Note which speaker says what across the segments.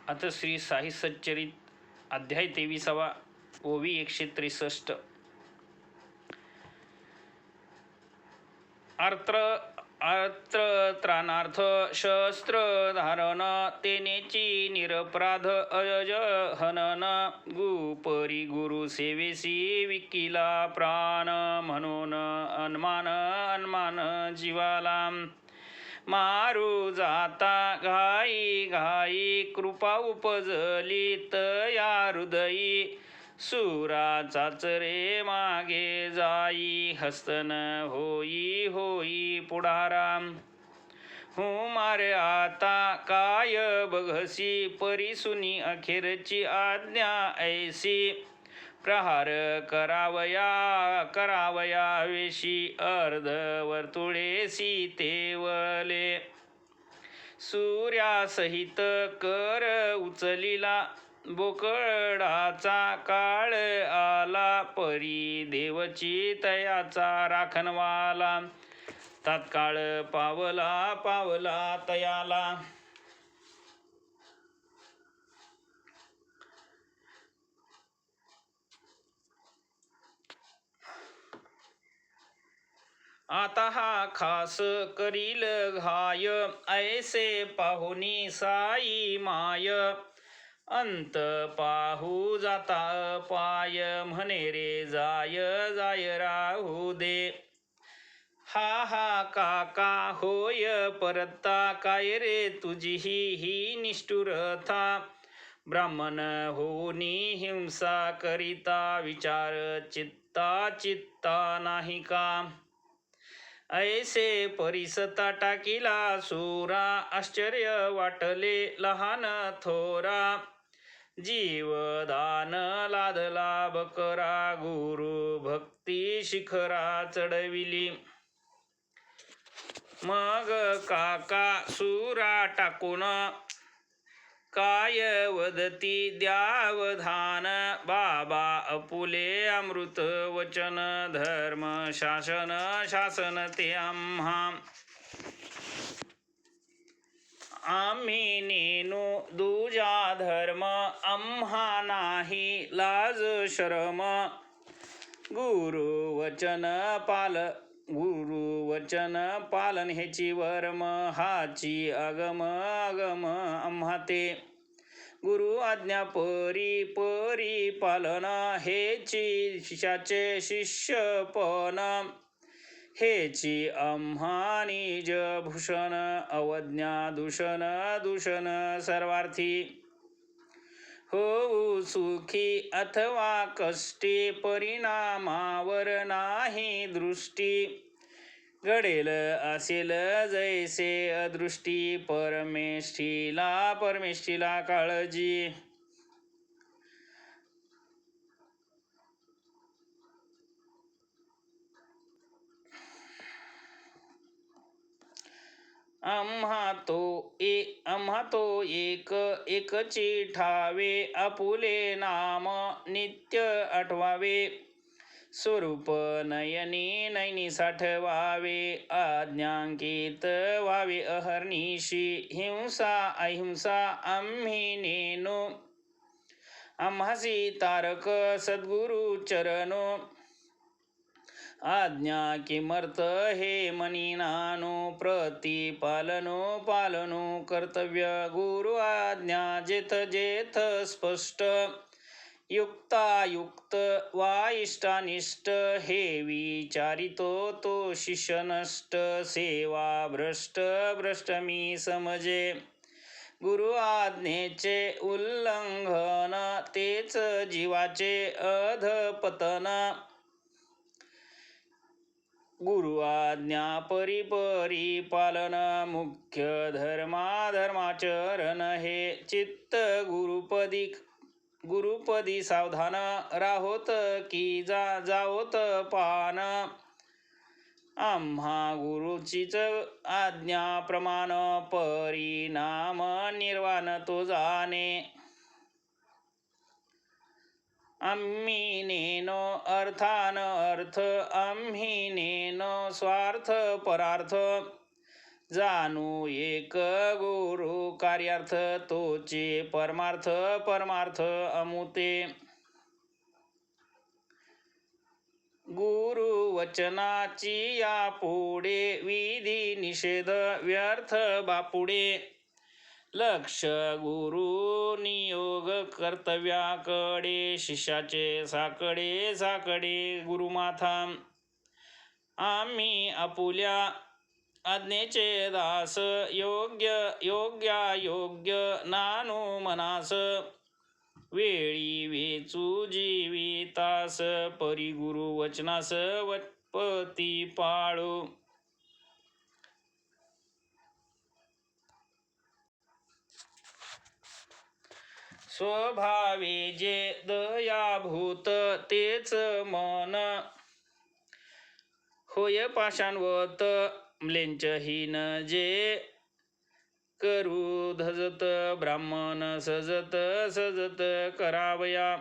Speaker 1: आता श्री साई सच्चरित अध्याय 23 ओवी 163. अर्त्र त्राणार्थ शस्त्र धारण तेनेची निरपराध अज हनन गुपरी गुरु सेवेसी विकिला प्राण म्हणून अनमान जीवाला मारू जाता घाई घाई कृपा उपजली तया हृदयी सुराचा रे मागे जाई हस्तन होई होई पुढाराम मारे आता काय बघसी परिसुनी अखेरची आज्ञा ऐसी प्रहार करावया वेशी अर्धवर्तुळे सीतेवले सूर्यासहित कर उचलिला बोकडाचा काळ आला परी देवची तयाचा राखणवाला तात्काळ पावला तयाला आता हा खास करील घाय ऐसे पाहुनी साई माय अंत पाहू जाता पाय म्हणे रे जाय राहू दे हा काका होय परता काय रे तुझी ही निष्ठुरता ब्राह्मण होनी हिंसा करिता विचार चित्ता नाही का ऐसे परिसता टाकीला सुरा आश्चर्य वाटले लहान थोरा जीवदान लादला बकरा गुरु भक्ती शिखरा चढविली मग काका सुरा टाकून काय वदती द्यावधान बाबा अपुले अमृत वचन धर्म शासन ते आम्ही नेनू दुजा धर्म आम्हा नाही लाज शरम गुरु वचन पालन हेची वर्म हाची आगम आम्हा ते गुरु आज्ञा परी पालन हेची शिष्याचे शिष्यपण हेची आम्हा निज भूषण अवज्ञा दूषण सर्वार्थी होऊ सुखी अथवा कष्टी परिणामावर नाही दृष्टी घडेल असेल जैसे अदृष्टी परमेष्ठीला काळजी आम्हा तो एकची ठावे आपुले नाम नित्य आठवावे स्वरूप नयनी साठवावे आज्ञांकित व्हावे अहर्निशी हिंसा अहिंसा आम्ही नेनो आम्हासी तारक सद्गुरु चरणो आज्ञा किमर्थ हे मनी नानो पालनो कर्तव्य गुरु आज्ञा जेथ स्पष्ट युक्तायुक्त वा इष्टानिष्ट हे विचारितो तो शिष्य नष्ट सेवा भ्रष्ट मी समजे गुरु आज्ञेचे उल्लंघन तेच जीवाचे अधपतन गुरु आज्ञा परी पालन मुख्य धर्माचरण हे चित्त गुरुपदी सावधान राहोत की जाओत पान आम्हा गुरुचीच आज्ञा प्रमाण परिणाम निर्वाण तो जाणे आम्ही नेनो अर्थान अर्थ आम्ही नेनो स्वार्थ परार्थ जाणू एक गुरु कार्यार्थ तोचे परमार्थ परमार्थ अमुते गुरु वचनाची या पुढे विधी निषेध व्यर्थ बापुडे लक्ष गुरु नियोग कर्तव्याकडे शिष्याचे साकडे साकडे गुरुमाथा आम्ही आपुल्या आज्ञेचे दास योग्य योग्य नानु मनास वेळी वेचू जीवितास परी गुरु वचनास वटपती पाळू स्वभावे जे दयाभूत तेच मन होय पाषाणवत म्लेंचहीन जे करू धजत ब्राह्मण सजत सजत करावया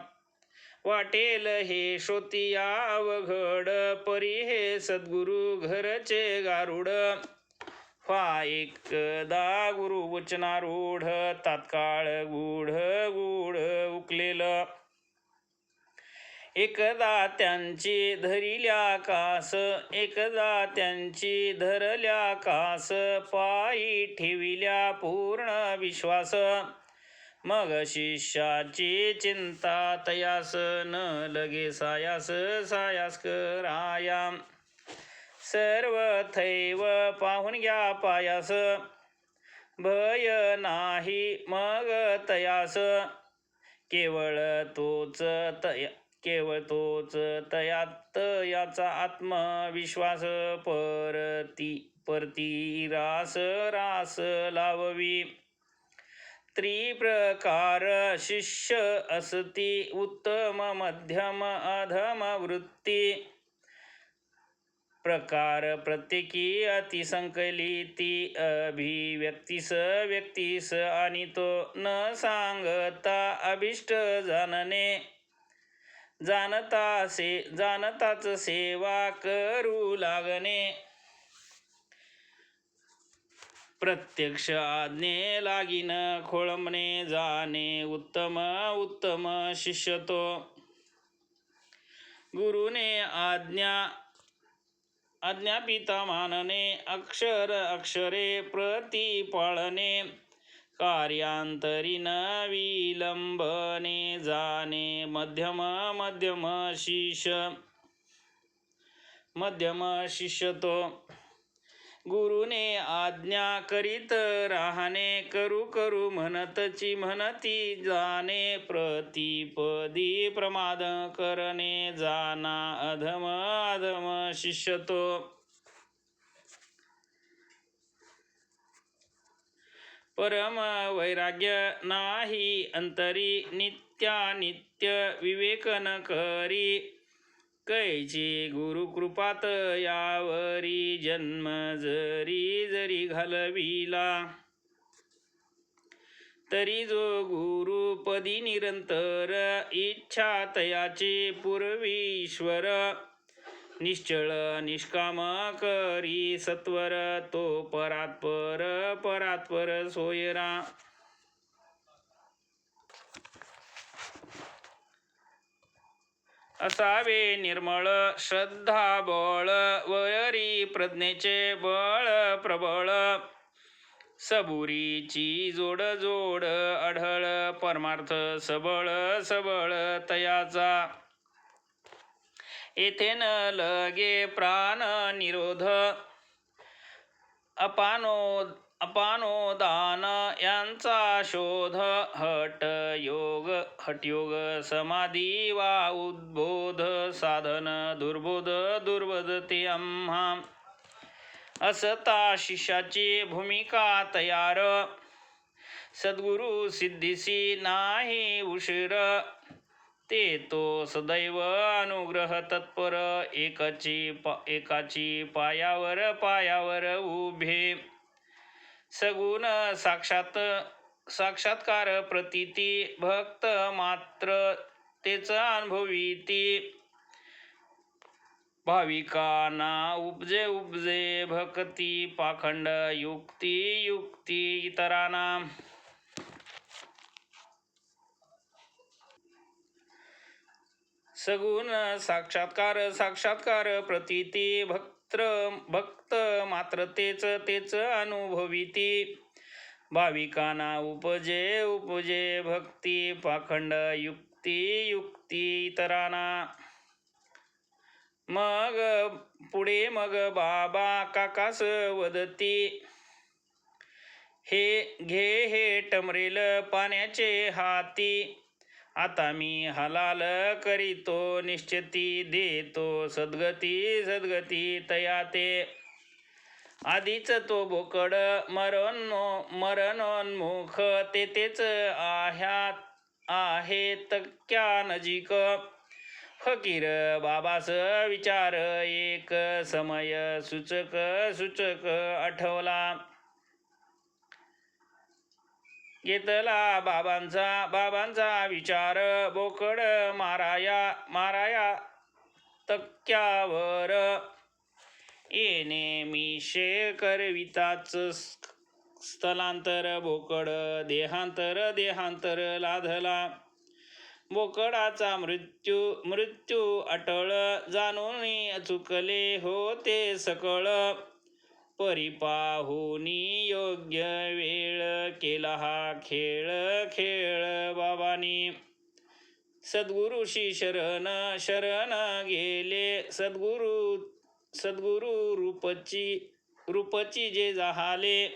Speaker 1: वाटेल हे श्रोतिया अवघड परी हे सद्गुरु घरचे गारुड फा एकदा गुरु वचनारूढ तात्काळ गूढ गूढ उकलेलं एकदा त्यांची धरिल्या कास एकदा त्यांची धरल्या कास पायी ठेविल्या पूर्ण विश्वास मग शिष्याची चिंता तयास न लगे सायास सायास कराया सर्व थैव पाहून घ्या पायास भय नाही मग तयास केवळ तोच तयात याचा आत्मविश्वास परती रास रास लाववी त्रिप्रकार शिष्य असती उत्तम मध्यम अधम वृत्ती प्रकार प्रत्येकी अतिसंकलिती अभिव्यक्तीस व्यक्तीस आणि तो न सांगता अभिष्ट जाणणे जाणताच सेवा करू लागणे प्रत्यक्ष आज्ञे लागीन खोळंबणे जाणे उत्तम उत्तम शिष्य तो गुरुने आज्ञापिता मानणे अक्षर अक्षरे प्रतिपाळणे कार्यांतरी न विलंबने जाणे मध्यम शिष्य तो गुरुने आज्ञा करीत राहणे करू म्हणतची म्हणती जाणे प्रतिपदी प्रमाद करणे जाना अधम शिष्य तो परम वैराग्य नाही अंतरी नित्यानित्य विवेक न करी कैची गुरुकृपात यावरी जन्म जरी घालविला तरी जो गुरुपदी निरंतर इच्छा तयाचे पूर्वीश्वर निश्चळ निष्काम करी सत्वर तो परात्पर सोयरा असावे निर्मळ श्रद्धा बळ वरी प्रज्ञेचे बळ प्रबळ सबुरीची जोड आढळ परमार्थ सबळ तयाचा येथे न लगे प्राण निरोध अपानोदान यांचा शोध हटयोग समाधी वा उद्बोध साधन दुर्बोध ते आम्हा असता शिष्याची भूमिका तयार सद्गुरु सिद्धीसी नाही उशीर ते तो सदैव अनुग्रह तत्पर एकाची पायावर उभे सगुण साक्षात्कार प्रतीती भक्त मात्र तेच अनुभविती भाविकांना उपजे उपजे भक्ती पाखंड युक्ती युक्ती इतरांना सगुण साक्षात्कार साक्षात्कार प्रतीती भक्त मात्र तेच तेच अनुभविती भाविकांना उपजे उपजे भक्ती पाखंड युक्ती युक्ती इतरांना मग पुढे मग बाबा काकास वदती हे घे हे टमरेल पाण्याचे हाती आता मी हलाल करीतो निश्चिती देतो सद्गती सद्गती तयाते आधीच तो बोकड मरणोन्मुख तेथेच आहे तक्क्या नजीक फकीर बाबास विचार एक समय सूचक सूचक आठवला घेतला बाबांचा विचार बोकड माराया तक्क्यावर येणे मिशे करविताच स्थलांतर बोकड देहांतर लाधला बोकडाचा मृत्यू अटळ जाणून चुकले होते सकळ परिपाहुनी योग्य वेळ केला हा खेळ बाबांनी सद्गुरुशी शरण गेले सद्गुरु रूपची जे जाहाले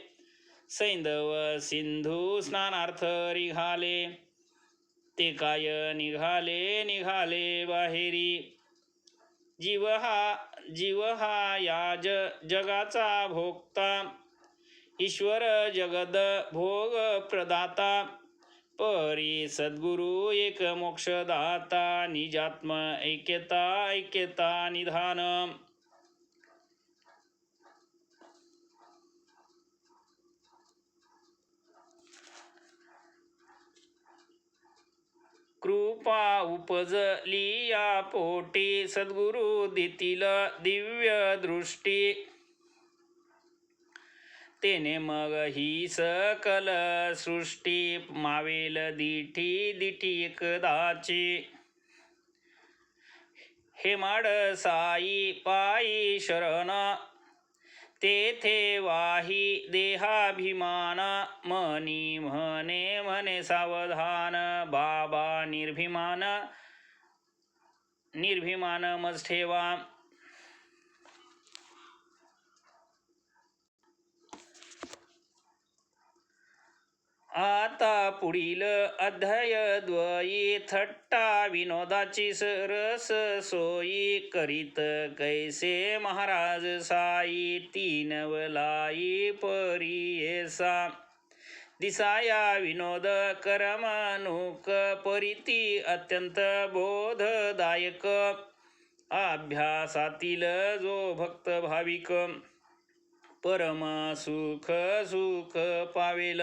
Speaker 1: सैंधव सिंधू स्नानार्थ निघाले ते काय निघाले बाहेरी जीव हा या जगाचा भोगता ईश्वर जगद भोग प्रदाता परी सद्गुरु एक मोक्षदाता निजात्म ऐक्यता निधान कृपा उपजली या पोटी सद्गुरु देतील दिव्य दृष्टी तेने मग ही सकल सृष्टी मावेल दिठी एकदाची हेमाड साई पायी शरण तेथे वाही देहाभिमान मनी म्हणे सावधान बाबा निर्भिमान मज ठेवा आता पुढील अध्याय द्वयी थट्टा विनोदाची सरस सोयी करीत कैसे महाराज साई तीन वलाई परियेसा दिसाया विनोद करमणूक परिती अत्यंत बोधदायक अभ्यासातील जो भक्त भाविक परम सुख पावेल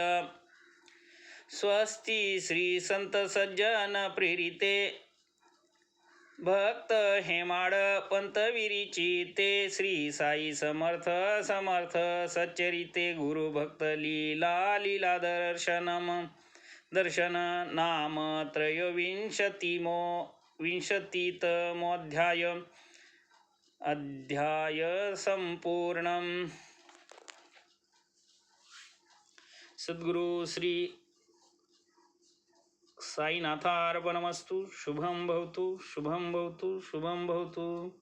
Speaker 1: स्वस्ती श्री संत सज्जन प्रेरिते भक्त हेमाड पंतविरीची ते श्री साई समर्थ सच्चरिते गुरु भक्त लीला दर्शन नाम त्रयोविंशतितमोऽध्याय अध्याय संपूर्णम् सद्गुरु श्री साईनाथार्पणमस्तु शुभं भवतु शुभं भवतु शुभं भवतु।